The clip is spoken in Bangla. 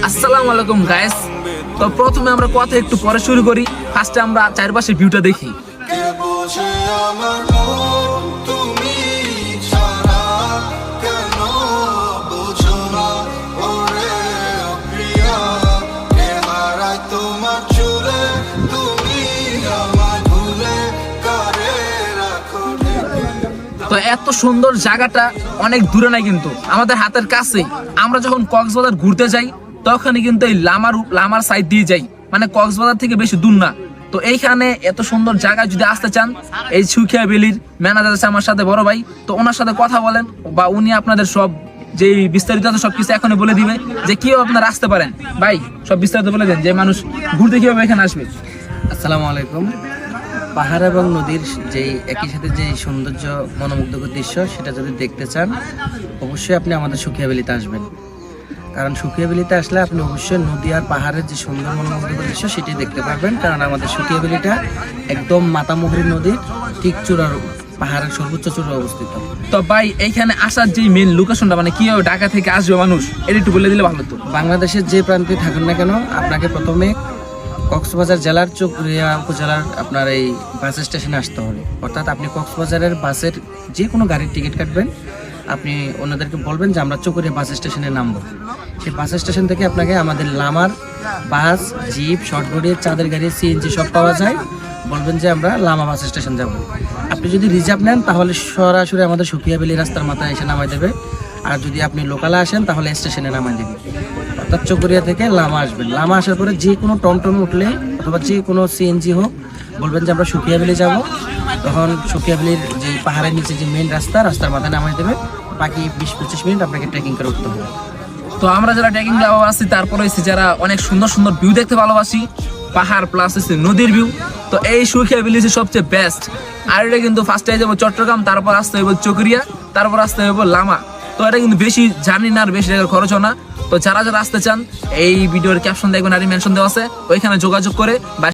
আসসালামু আলাইকুম গাইস। তো প্রথমে আমরা কথা একটু পরে শুরু করি। ফার্স্টে আমরা চারপাশে ভিউটা দেখি। তো এত সুন্দর জায়গাটা অনেক দূরে নাই, কিন্তু আমাদের হাতের কাছেই। আমরা যখন কক্সবাজার ঘুরতে যাই তখনই কিন্তু এই লামার সাইড দিয়ে যাই, মানে কক্সবাজার থেকে বেশি দূর না। তো এইখানে এত সুন্দর জায়গায় যদি আসতে চান, এই সুখিয়া ভ্যালির ম্যানেজার আছে আমার সাথে, বড় ভাই। তো ওনার সাথে কথা বলেন, বা উনি আপনাদের সব যে বিস্তারিত আছে সবকিছু এখনই বলে দিবে যে কিভাবে আপনারা আসতে পারেন। ভাই সব বিস্তারিত বলে দেন, যে মানুষ ঘুরতে কিভাবে এখানে আসবে। আসসালামু আলাইকুম। পাহাড় এবং নদীর যেই একই সাথে যে সৌন্দর্য মনোমুগ্ধকর দৃশ্য, সেটা যদি দেখতে চান অবশ্যই আপনি আমাদের সুখিয়া ভ্যালিতে আসবেন। কারণ সুখিয়া ভ্যালিতে আসলে আপনি অবশ্যই নদী আর পাহাড়ের যে সুন্দর মনোমুগ্ধকর দৃশ্য সেটি দেখতে পারবেন। কারণ আমাদের সুখিয়া ভ্যালিটা একদম মাতামুহুরী নদীর ঠিক চূড়ার, পাহাড়ের সর্বোচ্চ চূড়ায় অবস্থিত। তো ভাই এইখানে আসার যে মেন লোকেশনটা, মানে কিভাবে ঢাকা থেকে আসবে মানুষ, এটা একটু বলে দিলে ভালো হতো। বাংলাদেশের যে প্রান্তে থাকুন না কেন, আপনাকে প্রথমে কক্সবাজার জেলার চকরিয়া উপজেলার আপনার এই বাস স্টেশনে আসতে হবে। অর্থাৎ আপনি কক্সবাজারের বাসের যে কোনো গাড়ির টিকিট কাটবেন, আপনি ওনাদেরকে বলবেন যে আমরা চকরিয়া বাস স্টেশনে নামবো। সেই বাস স্টেশন থেকে আপনাকে আমাদের লামার বাস, জিপ, শর্টবোর্ডে, চাঁদের গাড়ি, সিএনজি সব পাওয়া যায়। বলবেন যে আমরা লামা বাস স্টেশন যাব। আপনি যদি রিজার্ভ নেন তাহলে সরাসরি আমাদের সুখিয়া ভ্যালি রাস্তার মাথায় এসে নামাই দেবে। আর যদি আপনি লোকালে আসেন তাহলে স্টেশনে নামাই দেবে। অর্থাৎ চকরিয়া থেকে লামা আসবেন। লামা আসার পরে যে কোনো টমটমে উঠলে অথবা যে কোনো সিএনজি হোক, বলবেন যে আমরা সুখিয়া ভ্যালি যাব। তখন সুখিয়া ভ্যালির যে পাহাড়ের নিচে যে মেন রাস্তার মাথায় নামাই দেবে। বাকি 20-25 মিনিট আপনাকে ট্রেকিং করে উঠতে হবে। তো আমরা যারা ট্রেকিং ভালোবাসি, তারপরে হচ্ছে যারা অনেক সুন্দর সুন্দর ভিউ দেখতে ভালোবাসি, পাহাড় প্লাস হচ্ছে নদীর ভিউ, তো এই সুখিয়া ভ্যালি হচ্ছে সবচেয়ে বেস্ট। আর এটা কিন্তু ফার্স্টে যাবো চট্টগ্রাম, তারপর আসতে হইব চকরিয়া, তারপর আসতে হইব লামা। তো এটা কিন্তু বেশি জার্নি না, আর বেশি টাকার খরচও না। তো যারা যারা আসতে চান, এই ভিডিওর ক্যাপশন দেখবেন আর মেনশন দেওয়া আছে, ওইখানে যোগাযোগ করে